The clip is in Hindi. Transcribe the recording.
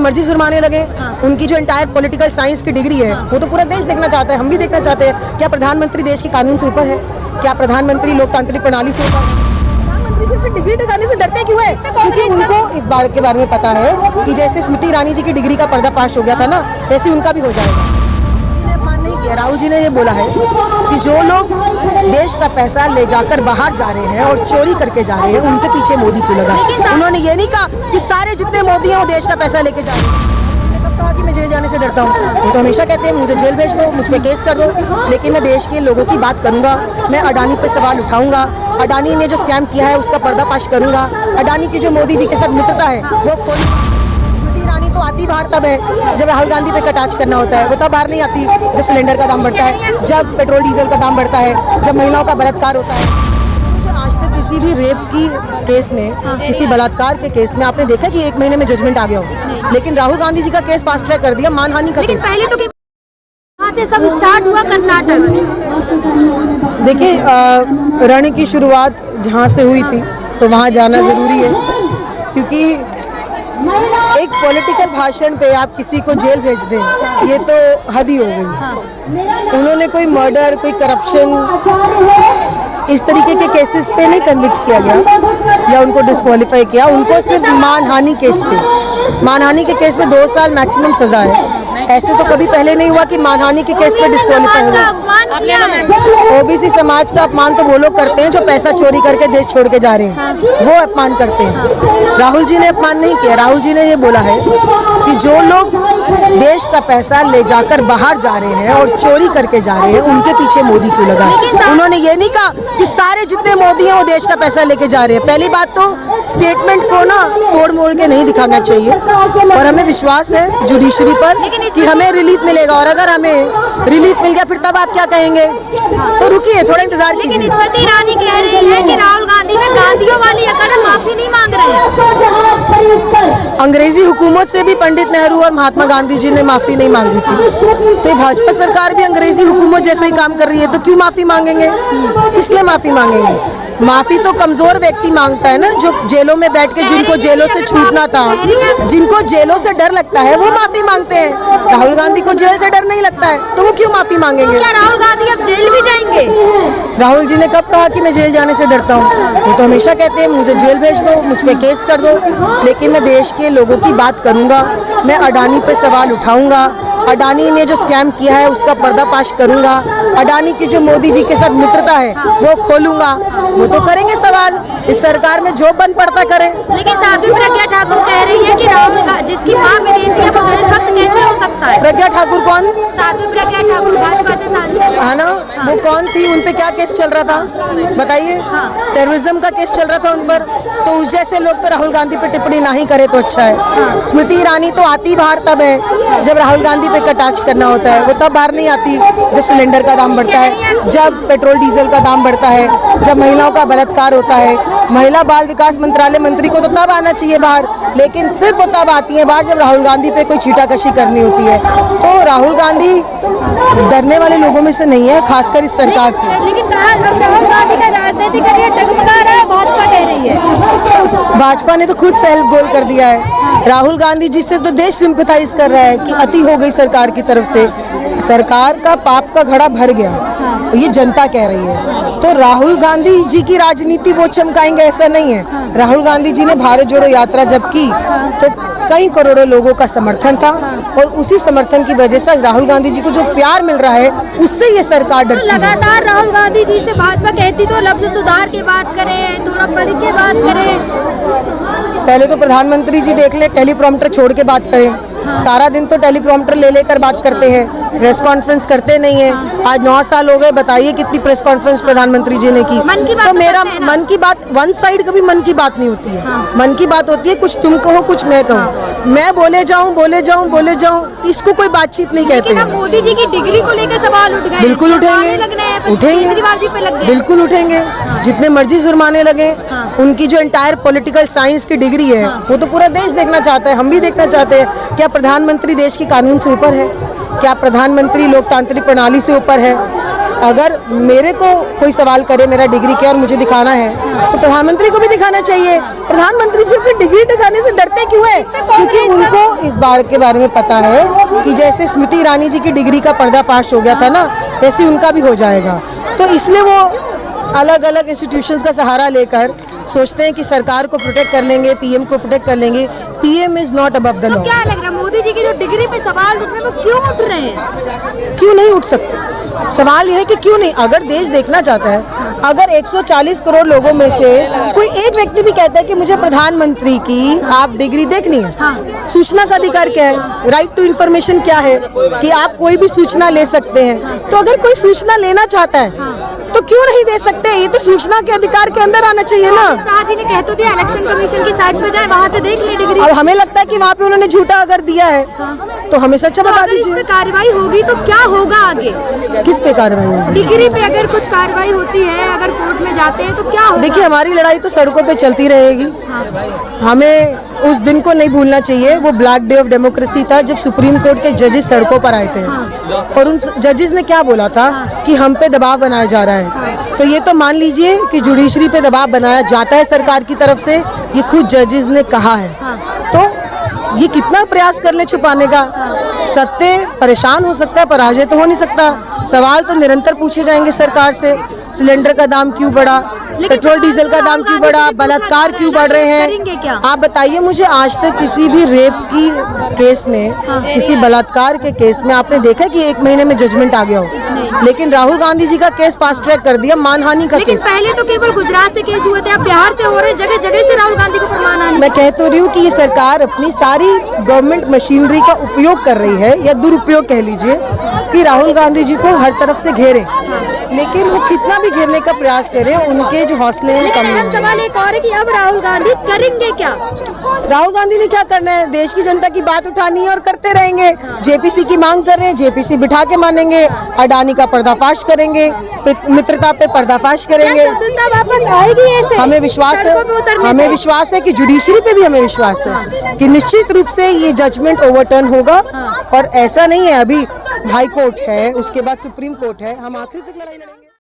मर्जी जुर्माने लगे, उनकी जो एंटायर पॉलिटिकल साइंस की डिग्री है वो तो पूरा देश देखना चाहता है, हम भी देखना चाहते हैं। क्या प्रधानमंत्री देश के कानून से ऊपर है? क्या प्रधानमंत्री लोकतांत्रिक प्रणाली से ऊपर है? प्रधानमंत्री जी अपनी डिग्री दिखाने से डरते क्यों है? क्योंकि उनको इस बात के बारे में पता है कि जैसे स्मृति ईरानी जी की डिग्री का पर्दाफाश हो गया था ना, वैसे उनका भी हो जाएगा। नहीं किया, राहुल जी ने ये बोला है कि जो लोग देश का पैसा ले जाकर बाहर जा रहे हैं और चोरी करके जा रहे हैं, उनके पीछे मोदी क्यों लगा। उन्होंने ये नहीं कहा कि सारे जितने मोदी हैं वो देश का पैसा लेके जा रहे हैं। उन्होंने कब कहा कि मैं जेल जाने से डरता हूँ? वो तो हमेशा कहते हैं मुझे जेल भेज दो, मुझ पे केस कर दो, लेकिन मैं देश के लोगों की बात करूंगा। मैं अडानी पे सवाल उठाऊंगा, अडानी ने जो स्कैम किया है उसका पर्दाफाश करूंगा, अडानी की जो मोदी जी के साथ मित्रता है वो खोलूंगा। तो आती बाहर तब है जब राहुल गांधी पे कटाक्ष करना होता है, वो तब बाहर नहीं आती जब सिलेंडर का दाम बढ़ता है, जब पेट्रोल डीजल का दाम बढ़ता है, जब महिलाओं का बलात्कार होता है। मुझे आज तक किसी भी रेप की केस में, किसी बलात्कार के केस में आपने देखा कि 1 महीने में जजमेंट आ गया हो, लेकिन राहुल गांधी जी का केस फास्ट ट्रैक कर दिया, मानहानि का केस। पहले तो वहाँ से सब स्टार्ट हुआ कर्नाटक। देखिए रण की शुरुआत जहाँ से हुई थी तो वहाँ जाना जरूरी है, क्योंकि एक पॉलिटिकल भाषण पे आप किसी को जेल भेज दें, ये तो हद ही हो गई। उन्होंने कोई मर्डर, कोई करप्शन, इस तरीके के केसेस पे नहीं कन्विक्ट किया गया या उनको डिस्क्वालीफाई किया, उनको सिर्फ मानहानि केस पे, मानहानि के केस में 2 साल मैक्सिमम सजा है। ऐसे तो कभी पहले नहीं हुआ कि मानहानि के केस पे डिस्क्वालीफाई हुआ। ओबीसी समाज का अपमान तो वो लोग करते हैं जो पैसा चोरी करके देश छोड़ के जा रहे हैं, वो अपमान करते हैं। राहुल जी ने अपमान नहीं किया, राहुल जी ने ये बोला है कि जो लोग देश का पैसा ले जाकर बाहर जा रहे हैं और चोरी करके जा रहे हैं, उनके पीछे मोदी क्यों लगा। उन्होंने ये नहीं कहा कि सारे जितने मोदी हैं वो देश का पैसा लेके जा रहे हैं। पहली बात तो स्टेटमेंट को ना तोड़ मोड़ के नहीं दिखाना चाहिए, और हमें विश्वास है जुडिशरी पर कि हमें रिलीफ मिलेगा, और अगर हमें रिलीफ मिल गया फिर तब आप क्या कहेंगे, तो रुकिए, थोड़ा इंतजार कीजिए। लेकिन स्मृति ईरानी कह रही है कि राहुल गांधी में गांधियों वाली अकड़ माफी नहीं मांग रहे हैं। अंग्रेजी हुकूमत से भी पंडित नेहरू और महात्मा गांधी जी ने माफी नहीं मांगी थी, तो भाजपा सरकार भी अंग्रेजी हुकूमत जैसा ही काम कर रही है, तो क्यों माफी मांगेंगे? किस लिए माफी मांगेंगे? माफी तो कमजोर व्यक्ति मांगता है ना, जो जेलों में बैठ के जिनको जेलों से छूटना था, जिनको जेलों से डर लगता है वो माफी मांगते हैं। राहुल गांधी को जेल से डर नहीं लगता है, तो वो क्यों माफी मांगेंगे? क्या राहुल गांधी अब जेल भी जाएंगे? राहुल जी ने कब कहा कि मैं जेल जाने से डरता हूँ? वो तो हमेशा कहते हैं मुझे जेल भेज दो, मुझ पे केस कर दो, लेकिन मैं देश के लोगों की बात करूंगा। मैं अडानी पे सवाल उठाऊंगा, अडानी ने जो स्कैम किया है उसका पर्दाफाश करूंगा, अडानी की जो मोदी जी के साथ मित्रता है वो खोलूंगा। वो तो करेंगे सवाल, इस सरकार में जो बन पड़ता करें। लेकिन साथ में प्रज्ञा ठाकुर कह रही है कि राहुल जिसकी मां विदेशी है वो देशभक्त कैसे हो सकता है? प्रज्ञा ठाकुर कौन? साथ में प्रज्ञा ठाकुर भाजपा से सांसद है ना, वो कौन थी? उन पे क्या केस चल रहा था बताइए? टेररिज्म का केस चल रहा था उन पर, तो उस जैसे लोग तो राहुल गांधी पे टिप्पणी ना ही करे तो अच्छा है। स्मृति ईरानी तो आती बाहर तब है जब राहुल गांधी पे कटाक्ष करना होता है, वो तब बाहर नहीं आती जब सिलेंडर का दाम बढ़ता है, जब पेट्रोल डीजल का दाम बढ़ता है, जब महिलाओं का बलात्कार होता है। महिला बाल विकास मंत्रालय मंत्री को तो तब आना चाहिए बाहर, लेकिन सिर्फ वो तब आती है बाहर जब राहुल गांधी पे कोई छीटाकशी करनी होती है। तो राहुल गांधी डरने वाले लोगों में से नहीं है, खासकर इस सरकार से। लेकिन राहुल गांधी का राजनीतिक करियर डगमगा रहा है, भाजपा कह रही है। भाजपा ने तो खुद सेल्फ गोल कर दिया है। राहुल गांधी जी से तो देश सिंपैथाइज कर रहा है कि अति हो गई सरकार की तरफ से, सरकार का पाप का घड़ा भर गया, ये जनता कह रही है। तो राहुल गांधी जी की राजनीति वो चमकाएंगे ऐसा नहीं है। राहुल गांधी जी ने भारत जोड़ो यात्रा जब की तो कई करोड़ों लोगों का समर्थन था, और उसी समर्थन की वजह से राहुल गांधी जी को जो प्यार मिल रहा है उससे ये सरकार डरती है। लगातार राहुल गांधी जी से भाजपा कहती तो लफ्ज सुधार की बात करें, थोड़ा पढ़ के बात करें। पहले तो प्रधानमंत्री जी देख ले, टेलीप्रॉम्प्टर छोड़ के बात करें। सारा दिन तो टेलीप्रॉम्प्टर ले लेकर बात करते हैं, प्रेस कॉन्फ्रेंस करते नहीं है। आज 9 साल हो गए, बताइए कितनी प्रेस कॉन्फ्रेंस प्रधानमंत्री जी ने की। तो मेरा मन की बात वन साइड कभी मन की बात नहीं होती है। मन की बात होती है कुछ तुम कहो कुछ मैं कहूँ, मैं बोले जाऊँ, इसको कोई बातचीत नहीं कहते हैं। मोदी जी की डिग्री को लेकर सवाल उठ गए। बिल्कुल उठेंगे, बिल्कुल उठेंगे, जितने मर्जी जुर्माने लगे। उनकी जो एंटायर पॉलिटिकल साइंस की डिग्री है वो तो पूरा देश देखना चाहता है, हम भी देखना चाहते हैं। क्या प्रधानमंत्री देश के कानून से ऊपर है? क्या प्रधानमंत्री लोकतांत्रिक प्रणाली से ऊपर है? अगर मेरे को कोई सवाल करे मेरा डिग्री क्या और मुझे दिखाना है तो प्रधानमंत्री को भी दिखाना चाहिए। प्रधानमंत्री जी अपनी डिग्री दिखाने से डरते क्यों है? क्योंकि उनको इस बार के बारे में पता है कि जैसे स्मृति ईरानी जी की डिग्री का पर्दाफाश हो गया था ना, वैसे उनका भी हो जाएगा। तो इसलिए वो अलग अलग इंस्टीट्यूशंस का सहारा लेकर सोचते हैं कि सरकार को प्रोटेक्ट कर लेंगे, पीएम को प्रोटेक्ट कर लेंगे। PM is not above the law. तो क्या लग रहा है मोदी जी की जो डिग्री पे सवाल उठ रहे हैं वो क्यों उठ रहे हैं? क्यों नहीं उठ सकते? सवाल यह है कि क्यों नहीं? अगर देश देखना चाहता है, अगर 140 करोड़ लोगों में से कोई एक व्यक्ति भी कहता है कि मुझे प्रधानमंत्री की आप डिग्री देखनी है, सूचना का अधिकार क्या है, राइट टू इन्फॉर्मेशन क्या है कि आप कोई भी सूचना ले सकते हैं, तो अगर कोई सूचना लेना चाहता है तो क्यों नहीं दे सकते? ये तो सूचना के अधिकार के अंदर आना चाहिए ना। शाह जी ने कह तो दिया इलेक्शन कमीशन की साइट पे जाए, वहाँ से देख ले डिग्री। अब हमें लगता है कि वहाँ पे उन्होंने झूठा अगर दिया है तो हमें सच्चा बता अगर इस दीजिए। पे कार्रवाई होगी तो क्या होगा आगे? किस पे कार्रवाई होगी? डिग्री पे अगर कुछ कार्रवाई होती है, अगर कोर्ट में जाते हैं तो क्या होगा? देखिए, हमारी लड़ाई तो सड़कों पे चलती रहेगी। हमें उस दिन को नहीं भूलना चाहिए, वो ब्लैक डे ऑफ डेमोक्रेसी था जब सुप्रीम कोर्ट के जजेस सड़कों पर आए थे और उन जजेस ने क्या बोला था कि हम पे दबाव बनाया जा रहा है। तो ये तो मान लीजिए कि जुडिशरी पे दबाव बनाया जाता है सरकार की तरफ से, ये खुद जजेस ने कहा है। तो ये कितना प्रयास कर ले छुपाने का? सत्य परेशान हो सकता है, पराजय तो हो नहीं सकता। सवाल तो निरंतर पूछे जाएंगे सरकार से, सिलेंडर का दाम क्यों बढ़ा, पेट्रोल डीजल का दाम क्यों बढ़ा, बलात्कार क्यों बढ़ रहे हैं? आप बताइए मुझे, आज तक किसी भी रेप की केस में, किसी बलात्कार के केस में आपने देखा कि 1 महीने में जजमेंट आ गया हो? लेकिन राहुल गांधी जी का केस फास्ट ट्रैक कर दिया, मानहानि का केस। पहले तो केवल गुजरात से केस हुए थे, अब बिहार से हो रहे, जगह जगह से राहुल गांधी को प्रमाण आने। मैं कह तो रही हूँ कि ये सरकार अपनी सारी गवर्नमेंट मशीनरी का उपयोग कर रही है, या दुरुपयोग कह लीजिए, कि राहुल गांधी जी को हर तरफ से घेरे, लेकिन वो कितना भी घेरने का प्रयास करें, उनके जो हौसले हैं कम नहीं। सवाल एक और है कि अब राहुल गांधी करेंगे क्या? राहुल गांधी ने क्या करना है? देश की जनता की बात उठानी है और करते रहेंगे। जेपीसी की मांग कर रहे हैं, जेपीसी बिठा के मानेंगे, अडानी का पर्दाफाश करेंगे, मित्रता पे पर्दाफाश करेंगे। वापस आएगी ऐसे? हमें विश्वास है कि जुडिशरी पे भी हमें विश्वास है कि निश्चित रूप से ये जजमेंट ओवरटर्न होगा। और ऐसा नहीं है, अभी हाई कोर्ट है, उसके बाद सुप्रीम कोर्ट है, हम आखिर तक लड़ाई लड़ेंगे।